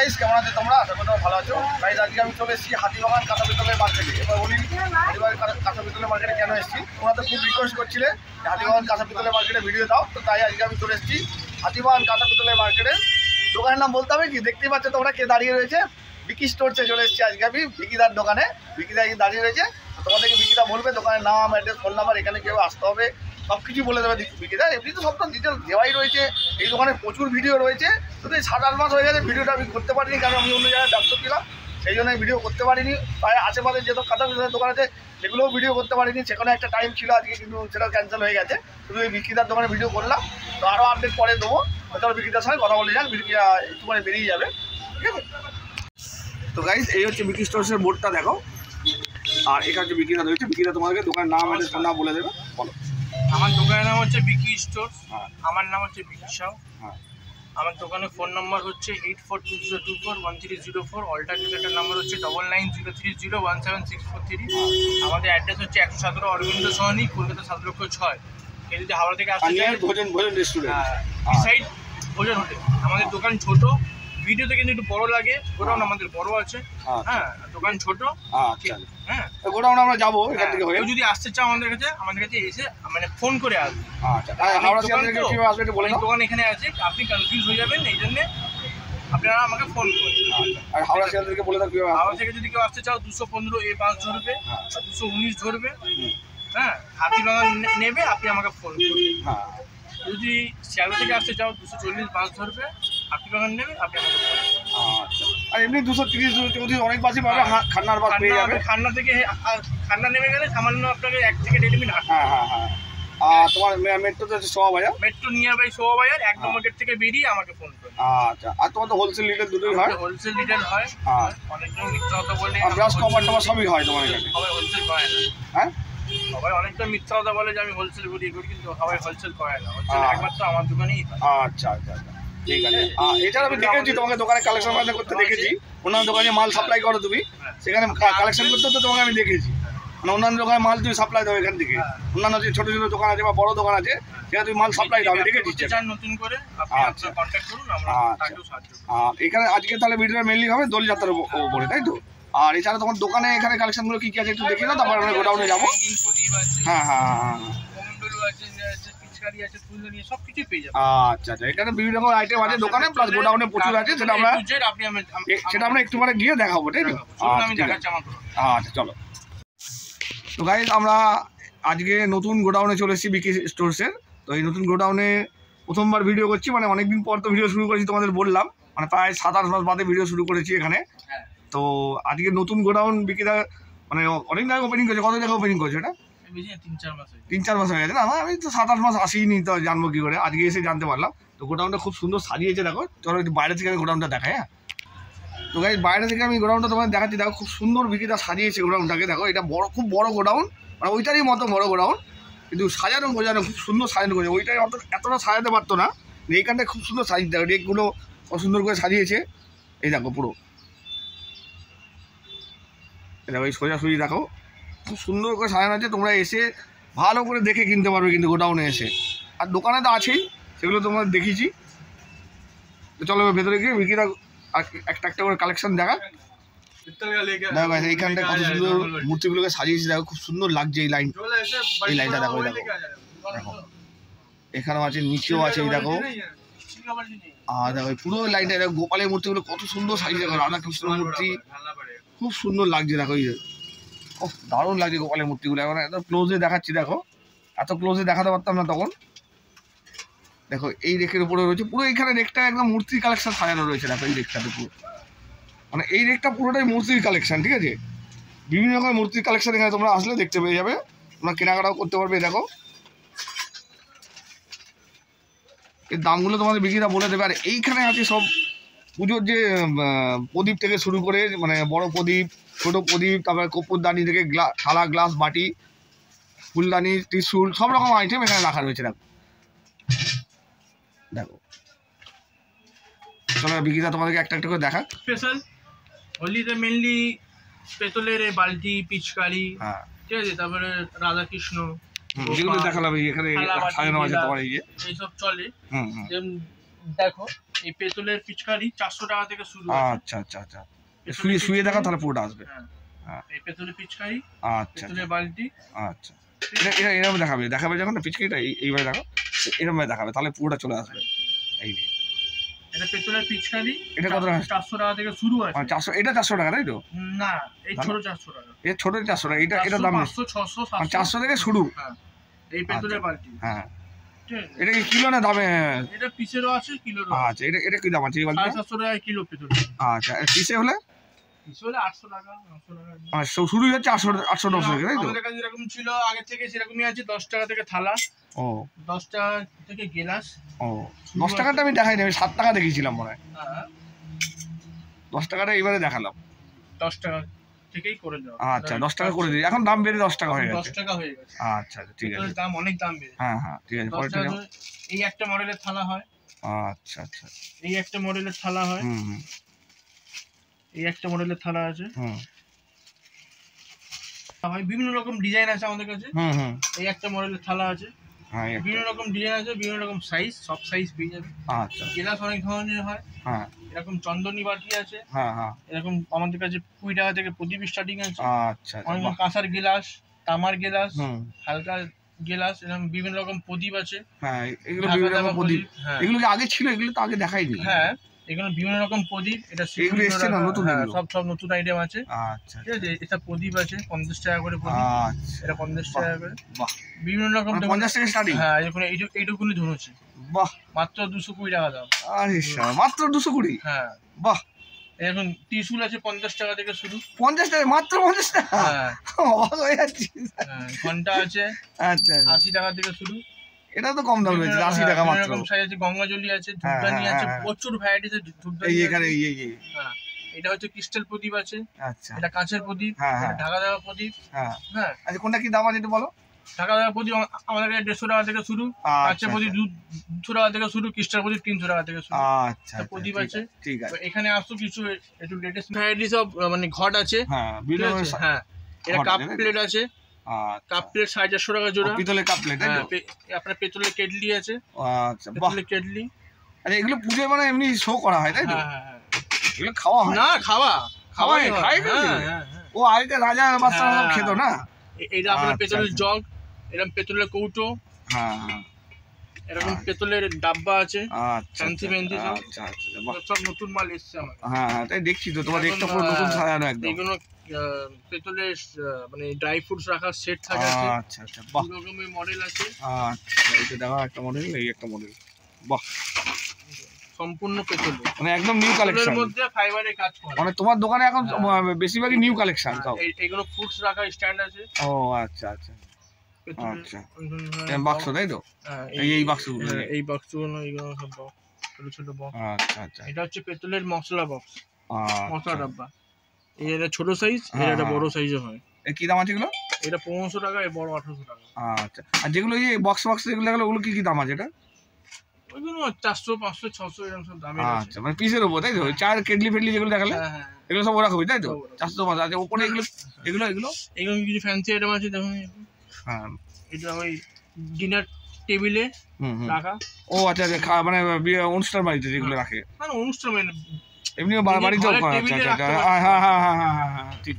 Guys, কেমন আছো তোমরা? আশা করি ভালো আছো। গাইস, আজকে আমি চলে এসেছি হাতিবাগান কাঁচা পিতলের মার্কেটে। এবার বলি হাতিবাগান কাঁচা পিতলের মার্কেটে কেন এসেছি। তোমরা তো খুব রিকোয়েস্ট করছিলে যে হাতিবাগান কাঁচা পিতলের মার্কেটে ভিডিও দাও, তো তাই আজকে আমি চলে এসেছি হাতিবাগান কাঁচা পিতলের মার্কেটে। দোকানের নাম বলতে হবে কি? দেখতেই পাচ্ছ তোমরা কে দাঁড়িয়ে রয়েছে। বিকি স্টোরসে চলে এসেছি আজকে আমি বিকিদার দোকানে। বিকিদা দাঁড়িয়ে রয়েছে, তোমাদেরকে বিকিদা বলবে দোকানের নাম, অ্যাড্রেস, ফোন নাম্বার, এখানে কেউ আসতে হবে, সব কিছু বলে দেবে বিকিদা। এমনি তো সবটা ডিটেল দেওয়াই রয়েছে। এই দোকানে প্রচুর ভিডিও রয়েছে, শুধু এই 7-8 মাস হয়ে গেছে ভিডিওটা আমি করতে পারিনি, কারণ আমি অন্য জায়গায় ব্যস্ত ছিলাম, সেই জন্য ভিডিও করতে পারিনি। তাই আশেপাশে যেসব কাঁচা পিতলের দোকান আছে সেগুলোও ভিডিও করতে পারিনি। সেখানে একটা টাইম ছিল আজকে, কিন্তু সেটা ক্যান্সেল হয়ে গেছে। শুধু এই বিকিদার দোকানে ভিডিও করলাম। তো আরও আপডেট পরে দেবো। তাহলে বিকিদার সঙ্গে কথা বলে যান, বিকিদা একটু মানে বেরিয়ে যাবে, ঠিক আছে? তো গাইজ, এই হচ্ছে বিকি স্টোরসের বোর্ডটা দেখো, আর এখানে হচ্ছে বিকিদা রয়েছে। বিকিদা তোমাদেরকে দোকানের নাম, অ্যাড্রেস, ফোন নাম বলে দেবে। বলো। আমার দোকানের নাম হচ্ছে বিকি স্টোর। আমার নাম হচ্ছে বিকি সাউ। আমার দোকানের ফোন নম্বর হচ্ছে 8420241304। অল্টারনেটের নাম্বার হচ্ছে 9903017643। আমাদের অ্যাড্রেস হচ্ছে 117 অরবিন্দ সহনী, কলকাতা 7,06,000। কেউ যদি হাওড়া থেকে আসতে চায়, ভোজন রেস্টুরেন্ট, সাইড ভোজন হোটেল। আমাদের দোকান ছোট, ভিডিওতে কিন্তু একটু বড় লাগে। গোডাউন আমাদের বড় আছে, হ্যাঁ, দোকান ছোট। হ্যাঁ, গোডাউন আমরা যাবো এখান থেকে হয়ে। কেউ যদি আসতে চাও আমাদের কাছে এসে মানে ফোন করে আসবে। দোকান এখানে আছে, আপনি কনফিউজ হয়ে যাবেন, এই জন্য আপনারা আমাকে ফোন করুন। আর হাওড়া থেকে বলে দাও, হাওড়া থেকে যদি কেউ আসতে চাও 215 বাস ধরবে, 219 ধরবে। হ্যাঁ, হাতিবাগান নেবে, আপনি আমাকে ফোন করবেন। যদি শিয়ালদা থেকে আসতে চাও 240 বাস ধরবে, হাতিবাগান নেবে, আপনি আমাকে ফোন করবেন। আর এমনি 230 অনেক বাসই পাবে, খান্নার বাস পেয়ে যাবে। খান্না থেকে খান্না নেমে গেলে সামান্য আপনাকে 1 থেকে 1.5 মিনিট হাঁটতে। আর তোমার মেট্রোতে হচ্ছে সোয়া বাজার, মেট্রো নিয়ার বাই সোয়া বাজার, 1 নম্বর গেট থেকে বেরিয়ে আমাকে ফোন করুন। আচ্ছা, আর তোমার তো হোলসেল রিটেল দুটোই হয়? হোলসেল রিটেল হয়। অনেকজন মিথ্যা কথা বলে, আর ব্রাশ কভার টভার সবই হয় তোমার এখানে? সবাই হোলসেল করে না। হ্যাঁ, সবাই অনেকটা মিথ্যা কথা বলে যে আমি হোলসেল করি, কিন্তু সবাই হোলসেল করে না। হোলসেল একমাত্র আমার দোকানেই হয়। আচ্ছা আচ্ছা আচ্ছা, ঠিক আছে। এছাড়া আমি দেখেছি তোমাকে দোকানে কালেকশন করতে দেখেছি। অন্যান্য দোকানে মাল সাপ্লাই করো তুমি, সেখানে কালেকশন করতে তো তোমাকে আমি দেখেছি। মানে অন্যান্য দোকানে মাল তুমি সাপ্লাই দাও এখান থেকে। অন্যান্য যে ছোটো ছোটো দোকান আছে বা বড় দোকান আছে, সেখানে তুমি মাল সাপ্লাই দাও, আমি দেখেছি। নতুন করে আপনি কন্ট্যাক্ট করুন, আমরা তাকেও সাহায্য করব। এখানে আজকে তাহলে ভিডিওটা মেনলি হবে দোলযাত্রার উপরে, তাই তো? আর এছাড়া তোমার দোকানে এখানে কালেকশনগুলো কী কী আছে একটু দেখি না, তারপর আমরা গোডাউনে যাবো। হ্যাঁ হ্যাঁ হ্যাঁ, আচ্ছা আচ্ছা, এখানে বিভিন্ন রকম আইটেম আছে দোকানে, প্লাস গোডাউনে প্রচুর আছে, সেটা আমরা একটু পরে গিয়ে দেখাবো, তাই তো? আচ্ছা, চলো। তো গাইজ, আমরা আজকে নতুন গোডাউনে চলে এসেছি বিকি স্টোরসের। তো এই নতুন গোডাউনে প্রথমবার ভিডিও করছি, মানে অনেকদিন পর তো ভিডিও শুরু করেছি, তোমাদের বললাম, মানে প্রায় 7-8 মাস বাদে ভিডিও শুরু করেছি এখানে। তো আজকে নতুন গোডাউন বিকিদা মানে অনেক জায়গায় ওপেনিং করেছে। কত জায়গায় ওপেনিং করেছে এটা? 3-4 মাস হয়ে গেছে না? আমি তো 7-8 মাস আসিনি, তো জানবো কী করে, আজকে এসে জানতে পারলাম। তো গোডাউনটা খুব সুন্দর সাজিয়েছে, দেখো। চলো একটু বাইরে থেকে আমি গোডাউনটা দেখাই। হ্যাঁ, তো গাইজ, বাইরে থেকে আমি গোডাউনটা তোমাদের দেখাচ্ছি। দেখো খুব সুন্দর বিকিদা সাজিয়েছে গোডাউনটাকে। দেখো, এটা বড়, খুব বড় গোডাউন, মানে ওইটারই মতো বড় গোডাউন, কিন্তু সাজানো গোজানো খুব সুন্দর সাজানো করেছে। ওইটাই এতটা সাজাতে পারতো না, এইখানটায় খুব সুন্দর সাজিয়ে। দেখো রেকগুলো কত সুন্দর করে সাজিয়েছে। এই দেখো পুরো, দেখো এই সোজাসুজি দেখো খুব সুন্দর করে সাজানো আছে। তোমরা এসে ভালো করে দেখে কিনতে পারবে কিন্তু গোডাউনে এসে। আর দোকানে তো আছেই, সেগুলো তোমরা দেখিয়েছি। তো চলো ভেতরে গিয়ে বিকিদা একটা একটা করে কালেকশন দেখা। দেখো এইখানটায় কত সুন্দর মূর্তিগুলোকে সাজিয়েছি। দেখো খুব সুন্দর লাগছে এই লাইনটা। দেখো দেখো দেখো, এখানেও আছে, নিচেও আছে, এই দেখো। আর দেখো পুরো লাইনটা, দেখো গোপালের মূর্তিগুলো কত সুন্দর সাজিয়েছে। দেখো রাধাকৃষ্ণ মূর্তি খুব সুন্দর লাগছে। দেখো এই দারুণ লাগছে গোপালের মূর্তিগুলো। এখন এত ক্লোজে দেখাচ্ছি, দেখো এত ক্লোজে দেখাতে পারতাম না তখন। দেখো এই রেকের উপরে রয়েছে পুরো, এইখানে রেকটা একদম মূর্তির কালেকশন সাজানো রয়েছে। দেখো এই রেকটাতে পুরো, মানে এই রেকটা পুরোটাই মূর্তির কালেকশন, ঠিক আছে? বিভিন্ন রকমের মূর্তির কালেকশন এখানে তোমরা আসলে দেখতে পেয়ে যাবে, তোমরা কেনাকাটাও করতে পারবে। দেখো এর দামগুলো তোমাদের বিকিদা বলে দেবে। আর এইখানে আছে সব পুজোর যে প্রদীপ থেকে শুরু করে, মানে বড় প্রদীপ, ছোটো প্রদীপ, তারপরে কর্পূরদানি থেকে থালা, গ্লাস, বাটি, ফুলদানি, ত্রিশূল, সব রকম আইটেম এখানে রাখা রয়েছে। দেখো দেখো, চলো বিকিদা তোমাদেরকে একটা একটা করে দেখা। স্পেশাল হোলিতে মেনলি পেতলের বালতি, পিচকারি, ঠিক আছে, তারপরে রাধাকৃষ্ণ, যেগুলো দেখালাম এখানে সাজানো আছে তোমার, এইসব চলে। দেখো এই পেতলের পিচকারি 400 টাকা থেকে শুরু। আচ্ছা আচ্ছা আচ্ছা, শুয়ে শুয়ে দেখা তাহলে পুরোটা আসবে। হ্যাঁ এই পেতলের পিচকারি, আচ্ছা পেতলের বালতি। আচ্ছা, এটা এরকম দেখাবে যখন না পিচকারিটা এইভাবে দেখো, এরকম ভাবে দেখাবে তাহলে পুরোটা চলে আসবে। এই এটা পেতলের পিচকারি, এটা কত টাকা? 400 টাকা থেকে শুরু আছে। 400, এটা 400 টাকা তাই তো? না এই ছোট 400 টাকা, এই ছোট 400 টাকা, এটা দাম 500 600 700 400 থেকে শুরু। হ্যাঁ এই পেতলের বালতি। হ্যাঁ এটা কি কিলো না দামে? এটা পিসেরও আছে কিলোরও। আচ্ছা এটা কি দাম আছে এই বালতিটা? 750 টাকা কিলো পেতল। আচ্ছা পিসে হলে? পিসে হলে 800 টাকা 900 টাকা। আচ্ছা শুরু হচ্ছে 800 900 টাকা তাই তো? আমাদের কাছে যেরকম ছিল আগে থেকে সেরকমই আছে। 10 টাকা থেকে থালা, ও 10 টাকা থেকে গেলাস। ও 10 টাকাটা আমি দেখাইনি, আমি 7 টাকা দেখিয়েছিলাম মনে হয়। হ্যাঁ 10 টাকাটা এবারে দেখালাম। 10 টাকা থেকেই করে দাও। আচ্ছা 10 টাকা করে দিই, এখন দাম বেড়ে 10 টাকা হয়ে গেছে। 10 টাকা হয়ে গেছে। আচ্ছা ঠিক আছে, দাম অনেক দাম বেড়ে। হ্যাঁ হ্যাঁ ঠিক আছে। 10 টাকা এই একটা মডেলের থালা হয়। আচ্ছা আচ্ছা এই একটা মডেলের থালা হয়। এই একটা মডেলের থালা আছে। হয় বিভিন্ন রকম ডিজাইন আছে আমাদের কাছে। এই একটা মডেলের থালা আছে। হ্যাঁ বিভিন্ন রকম ডিজাইন আছে, বিভিন্ন রকম সাইজ, সব সাইজ পেয়ে যাবে। আচ্ছা গেলাস অনেক ধরনের হয়। হ্যাঁ এরকম চন্দনী বাটি আছে। হ্যাঁ হ্যাঁ এরকম আমাদের কাছে 20 টাকা থেকে প্রদীপ স্টার্টিং আছে। আচ্ছা অনেক কাঁসার গেলাস, তামার গেলাস, হালকা গেলাস, এরকম বিভিন্ন রকম প্রদীপ আছে। হ্যাঁ এগুলো বিভিন্ন রকম প্রদীপ। এগুলো কি আগে ছিল? এগুলো তো আগে দেখাইনি। হ্যাঁ এগুলো বিভিন্ন রকম প্রদীপ। এটা এগুলো এসছে না নতুন? সব নতুন আইটেম আছে। আচ্ছা ঠিক আছে, এটা প্রদীপ আছে 50 টাকা করে প্রদীপ। এটা 50 টাকা করে। বাহ, বিভিন্ন রকম 50 টাকা স্টার্টিং। হ্যাঁ এইটুকুনি ধরেছে। বাহ মাত্র 220 টাকা দাম। আরে মাত্র 220? হ্যাঁ বাহ। এখন ত্রিশূল আছে 50 টাকা থেকে শুরু। 50 টাকা? মাত্র 50 টাকা? হ্যাঁ অবাক হয়ে যাচ্ছি। ঘন্টা আছে আচ্ছা 80 টাকা থেকে শুরু। এটা তো কম দাম রয়েছে, 80 টাকা মাত্র। এরকম সাইজ আছে, গঙ্গাজলি আছে, ধূপদানি আছে, প্রচুর ভ্যারাইটিস আছে ধূপদানি। এই এখানে হ্যাঁ এটা হচ্ছে ক্রিস্টাল প্রদীপ আছে। আচ্ছা এটা কাঁচের প্রদীপ, এটা ঢাকা দেওয়া প্রদীপ। হ্যাঁ আচ্ছা কোনটা কি দাম আছে একটু বলো? ঢাকা দেওয়া প্রদীপ আমাদের কাছে 150 টাকা থেকে শুরু। কাঁচের প্রদীপ 200 টাকা থেকে শুরু। ক্রিস্টাল প্রদীপ 300 টাকা থেকে শুরু। আচ্ছা প্রদীপ আছে। ঠিক আছে, এখানে আসো কিছু একটু লেটেস্ট ভ্যারাইটিস অফ মানে ঘট আছে। হ্যাঁ হ্যাঁ এটা কাপ প্লেট আছে। কাপ প্লেট 450 টাকা জোড়া। পিতলের কাপ প্লেট। আপনার পেতলের কেটলি আছে। আচ্ছা বাহ, পেতলের কেটলি। আচ্ছা এগুলো পূজোয় মানে এমনি শো করা হয় তাই তো? হ্যাঁ এগুলো খাওয়া হয় না? খাওয়া খাই। ও আগেকার রাজা বাদশা সব খেত না? এইটা আপনার পেতলের জগ, এরকম পেতলের কৌটো। হ্যাঁ এরকম পেতলের ডাব্বা আছে। আচ্ছা ফ্যান্সি ফ্যান্সি সব। আচ্ছা বাহ, সব নতুন মাল এসছে আমার। হ্যাঁ তাই দেখছি তো, তোমার দেখতে পুরো নতুন সাজানো একদম। এগুলো পেতলের মানে ড্রাই ফ্রুটস রাখার সেট থাকে। আচ্ছা বাহ, দু রকমের মডেল আছে। আচ্ছা এটা দেখো একটা মডেল, এই একটা মডেল। বাহ সম্পূর্ণ পেতল, মানে একদম নিউ কালেকশন। এর মধ্যে ফাইবারের কাজ করা। মানে তোমার দোকানে এখন বেশিরভাগই নিউ কালেকশন তাও? এইগুলো ফ্রুটস রাখার স্ট্যান্ড আছে। ও আচ্ছা আচ্ছা বাক্স তাই তো? এই বাক্সগুলো, এই বাক্সগুলো, এইগুলো সব বক্স, ছোট ছোট বক্স। আচ্ছা এটা হচ্ছে পেতলের মশলা বক্স, মশলা ডাব্বা। এটা ছোট সাইজ, এটা বড় সাইজে হয়। কি দাম আছে এগুলো? এটা 1500 টাকা, এই বড় 1800 টাকা। আচ্ছা আর যেগুলো এই বক্স যেগুলো দেখলো ওগুলো কি দাম আছে? এটা ওইগুলো 400 500 600 এরকম সব দামে আছে। আচ্ছা মানে পিসের উপর তাই তো? চার কেটলি ফেটলি যেগুলো দেখালে এগুলো সব ওরকমই তাই তো? 400 500। আচ্ছা উপরে এগুলো এগুলো এগুলো এগুলো কিছু ফ্যান্সি আইটেম আছে দেখুন। হ্যাঁ এটা ওই ডিনার টেবিলে রাখা। ও আচ্ছা মানে অনুষ্ঠান বাড়িতে যেগুলো রাখে, মানে অনুষ্ঠান মানে এমনি বাড়িতেও। আচ্ছা হ্যাঁ ঠিক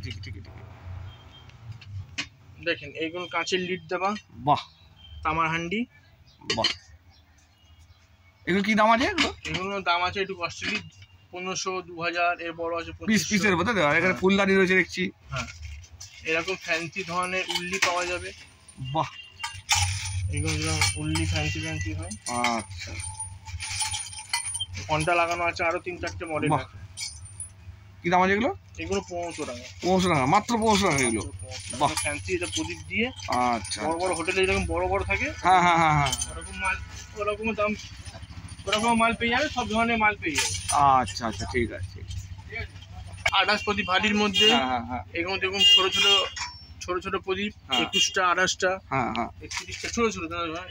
দেখেন এইগুলো কাঁচের লিড দেওয়া। বাহ তামার হান্ডি। বাহ এগুলো কি দাম আছে? এগুলো দাম আছে একটু কস্টলি, 1500 2000। এর বড় আছে পিসের উপর তাই তো? আর এখানে ফুলদানি রয়েছে দেখছি। হ্যাঁ এরকম ফ্যান্সি ধরনের উল্লি পাওয়া যাবে। বাহ এগুলো যেরকম উল্লি ফ্যান্সি হয়। আচ্ছা ঘন্টা লাগানো আছে, আরো 3-4টে মডেল আছে। কি দাম আছে এগুলো? এগুলো 1500 টাকা। 1500 টাকা? মাত্র 1500 টাকা এগুলো? বাহ ফ্যান্সি এটা প্রদীপ দিয়ে। আচ্ছা বড় বড় হোটেলে যেরকম বড় বড় থাকে, হ্যাঁ ওরকম মাল, ওরকম দাম, ওরকম মাল পেয়ে যাবে। সব ধরনের মাল পেয়ে যাবে। আচ্ছা ঠিক আছে। আঠাশ প্রদীপ ভালির মধ্যে। এগুলো দেখুন ছোট ছোট প্রদীপ, 21টা 28টা 31টা ছোট ছোট।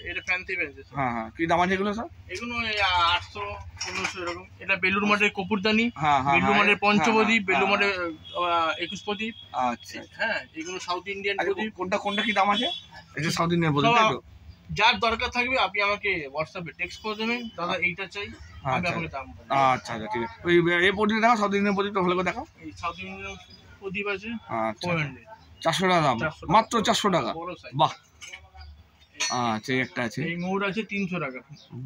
এটা ফ্যান্সি কি দাম আছে এগুলো সব? এগুলো 800 1500 এরকম। এটা বেলুর মঠের কপুরদানি, বেলুর মঠের পঞ্চপ্রদীপ, বেলুর মঠের 21 প্রদীপ। আচ্ছা হ্যাঁ এগুলো সাউথ ইন্ডিয়ান প্রদীপ। কোনটা কি দাম আছে? এটা সাউথ ইন্ডিয়ান প্রদীপ তাই তো? যার দরকার থাকবে আপনি আমাকে হোয়াটসঅ্যাপে টেক্সট করে দেবেন, দাদা এইটা চাই, আমি আচ্ছা আপনাকে দাম বলবো। আচ্ছা আচ্ছা ঠিক আছে। ওই এই প্রদীপ দেখাও, সাউথ ইন্ডিয়ান প্রদীপটা ভালো করে দেখাও। এই সাউথ ইন্ডিয়ান প্রদীপ আছে আচ্ছা 400 400 টাকা দাম, 400 টাকা। মাত্র 400 টাকা। বড় সাইজ। বাহ, আচ্ছা এই একটা আছে, এই ময়ূর আছে 300 টাকা।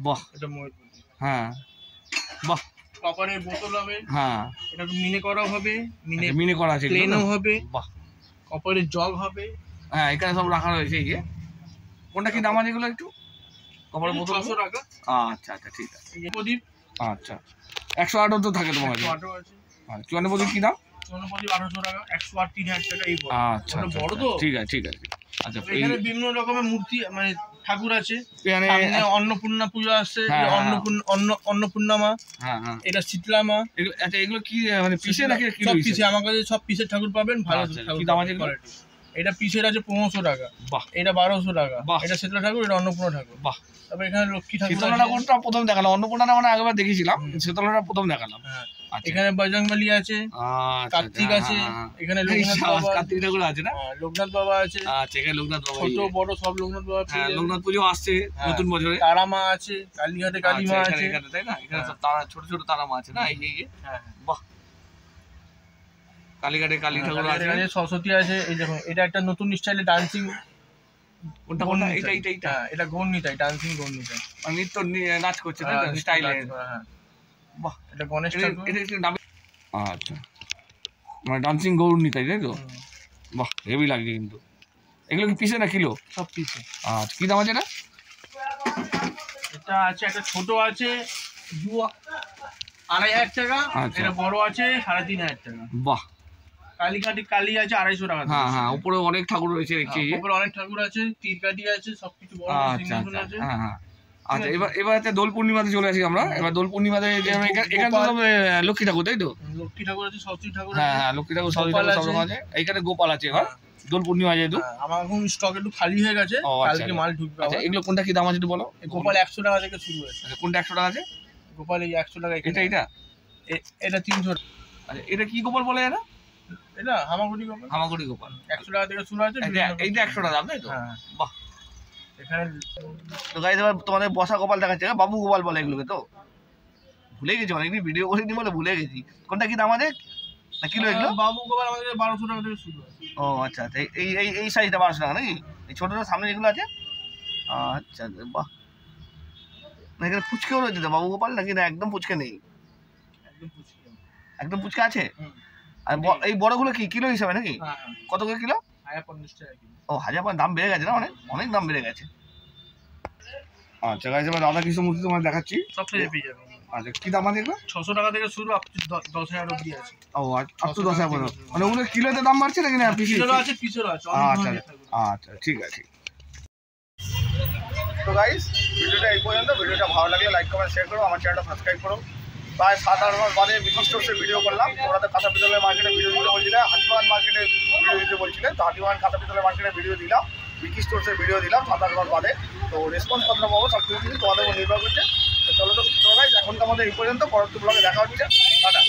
বাহ এটা ময়ূর প্রদীপ। হ্যাঁ বাহ কপারের বোতল হবে, হ্যাঁ এটা মিনে করা হবে, মিনি করা আছে, প্লেনও হবে, বাহ কপারের জগ হবে। হ্যাঁ এখানে সব রাখা রয়েছে। এই যে কোনটা কি দাম আছে এগুলো একটু? কপালের বোতল 600 টাকা। আচ্ছা আচ্ছা ঠিক আছে। এই প্রদীপ আচ্ছা 108 তো থাকে তোমার কাছে। 108 আছে। আর চুয়ান্ন প্রদীপ কি দাম? চুয়ান্ন প্রদীপ 1800 টাকা, 108 3000 টাকা। এই বড়। আচ্ছা ওটা আচ্ছা, বড় তো। ঠিক আছে ঠিক আছে। আচ্ছা এই এখানে বিভিন্ন রকমের মূর্তি মানে ঠাকুর আছে। এখানে সামনে অন্নপূর্ণা পূজা আসছে, হ্যাঁ, হ্যাঁ। অন্নপূর্ণা মা, হ্যাঁ হ্যাঁ এটা শীতলা মা। আচ্ছা এগুলো কি মানে পিসে নাকি সব কিলো পিসে, আমার কাছে সব পিসের ঠাকুর পাবেন, ভালো আচ্ছা, ঠাকুর কি দাম আছে এগুলো? কোয়ালিটি। এটা পিসের আছে 1500 টাকা, বাহ এটা 1200 টাকা। বাহ। এটা শীতলা ঠাকুর, এটা অন্নপূর্ণা ঠাকুর। বাহ, তবে এখানে লক্ষ্মী ঠাকুর শীতলা আছে। ঠাকুরটা প্রথম দেখালাম, অন্নপূর্ণা মানে আগেবার দেখেছিলাম, শীতলাটা প্রথম দেখালাম। হ্যাঁ। আচ্ছা এখানে বজরংবলী আছে, আচ্ছা, কার্তিক আছে, এখানে এই লোকনাথ শাবাশ, বাবা, কার্তিক ঠাকুর আছে না? হ্যাঁ, লোকনাথ বাবা আছে। আচ্ছা এখানে লোকনাথ বাবা, ছোট বড় সব লোকনাথ বাবা পেয়ে হ্যাঁ যাবেন। লোকনাথ পুজো আসছে হ্যাঁ। নতুন বছরে। তারা মা আছে, কালীঘাটে কালী মা আচ্ছা, আছে। এখানে তাই না? এখানে হ্যাঁ। সব তারা ছোট ছোট তারা মা আছে না? এই এই এই। হ্যাঁ, বাহ, কালীঘাটে কালী ঠাকুর আছে। কালীঘাটে সরস্বতী আছে। এই দেখুন, এটা একটা নতুন স্টাইলে ডান্সিং। কোনটা কোনটা? এইটা এইটা এইটা হ্যাঁ, এটা গৌরনীতাই, ডান্সিং গৌরনীতাই। মানে নৃত্য নাচ করছে তাই তো স্টাইলে। হ্যাঁ, বাহ, এটা গণেশ এটা ঠাকুর। এটা একটু দামি। আচ্ছা মানে ডান্সিং গৌরনী তাই তাই তো? হুম, বাহ হেভি লাগছে কিন্তু। এগুলো কি পিসে না কিলো? সব পিসে। আচ্ছা কি দাম আছে এটা? এটা আছে একটা ছোট আছে 2500 টাকা। আচ্ছা। এটা বড় আছে 3500 টাকা। বাহ, কালীঘাটে কালী আছে 250 টাকা। হ্যাঁ হ্যাঁ উপরে অনেক ঠাকুর রয়েছে দেখছি। এই যে। উপরে অনেক ঠাকুর আছে, তীরকাঠি আছে, সবকিছু বড় বড় আচ্ছা সিংহাসন আচ্ছা আছে। হ্যাঁ হ্যাঁ আচ্ছা এবার দোল পূর্ণিমাতে চলে আসি আমরা। এবার দোল পূর্ণিমাতে যে এখানে তো সব লক্ষ্মী ঠাকুর তাই তো? লক্ষ্মী ঠাকুর আছে, সরস্বতী ঠাকুর হ্যাঁ আছে। হ্যাঁ লক্ষ্মী ঠাকুর সরস্বতী গোপাল ঠাকুর সব রকম আছে। আছে। এইখানে গোপাল আছে এবার দোল পূর্ণিমা যেহেতু। হ্যাঁ, আমার এখন স্টক একটু খালি হয়ে গেছে, ও, আচ্ছা, কালকে আচ্ছা। মাল ঢুকবে আচ্ছা আবার। এগুলো কোনটা কি দাম আছে একটু বলো? এই গোপাল 100 টাকা থেকে শুরু হয়েছে। আচ্ছা কোনটা 100 টাকা আছে? গোপাল এই 100 টাকা। এটা এটা এটা 300 টাকা। আচ্ছা এটা কি গোপাল বলে এটা? এটা হামাগুড়ি গোপাল। হামাগুড়ি গোপাল। 100 টাকা থেকে শুরু আছে। এইটা 100 টাকা দাম তাই তো? হ্যাঁ, বাহ। এখানে তো গাইজ এবার তোমাদের বসা গোপাল দেখাচ্ছে, বাবু গোপাল বলে এগুলোকে তো। ভুলে গেছি, অনেকদিন ভিডিও করিনি বলে ভুলে গেছি। কোনটা কি দাম আছে না কিলো এগুলো? বাবু গোপাল আমাদের 1200 টাকা থেকে শুরু আছে। ও আচ্ছা আচ্ছা এই এই এই সাইজটা 1200 টাকা নাকি? এই ছোটটা সামনে যেগুলো আছে? আচ্ছা বাহ, না এখানে ফুচকেও রয়েছে তো বাবু গোপাল নাকি? না একদম ফুচকে নেই? একদম পুচকি। একদম ফুচকা আছে। হুম। আর এই বড়গুলো কি কিলো হিসাবে নাকি? হ্যাঁ, কত করে কিলো? 50 টাকা কিলো। ও 1000 দাম বেড়ে গেছে না? অনেক অনেক দাম বেড়ে গেছে। আচ্ছা গাইজ এবার রাধা কৃষ্ণ মূর্তি তোমার দেখাচ্ছি। সব সাইজে পেয়ে যাবেন। আচ্ছা কি দাম আছে এগুলো? 600 টাকা থেকে শুরু, আপ টু 10,000 অবধি আছে। ও আপ টু 10,000 পর্যন্ত। মানে ওগুলো কিলোতে দাম বাড়ছে নাকি না পিসে? পিসেরও আছে, পিসেরও আছে, অনেক আচ্ছা ধরনের ঠাকুর। আচ্ছা ঠিক আছে। তো গাইস ভিডিওটা এই পর্যন্ত। ভিডিওটা ভালো লাগলে লাইক কমেন্ট শেয়ার করো, আমার চ্যানেলটা সাবস্ক্রাইব করো। প্রায় 7-8 মাস বাদে বিকি স্টোর্সের ভিডিও করলাম। ওরা তো কাঁথা পিতলের মার্কেটে ভিডিও দিতে বলছিলেন, হাতিবাগান মার্কেটে ভিডিও দিতে বলছিলেন। তো হাতিবাগান কাঁথা পিতলের মার্কেটে ভিডিও দিলাম, বিকি স্টোর্সের ভিডিও দিলাম 7-8 মাস বাদে। তো রেসপন্স কতটা পাবো সব কিছু তোমাদের উপর নির্ভর করছে। তো চলো গাইস এখন তো আমাদের এই পর্যন্ত, পরবর্তী ব্লগে দেখা হচ্ছে। টাটা।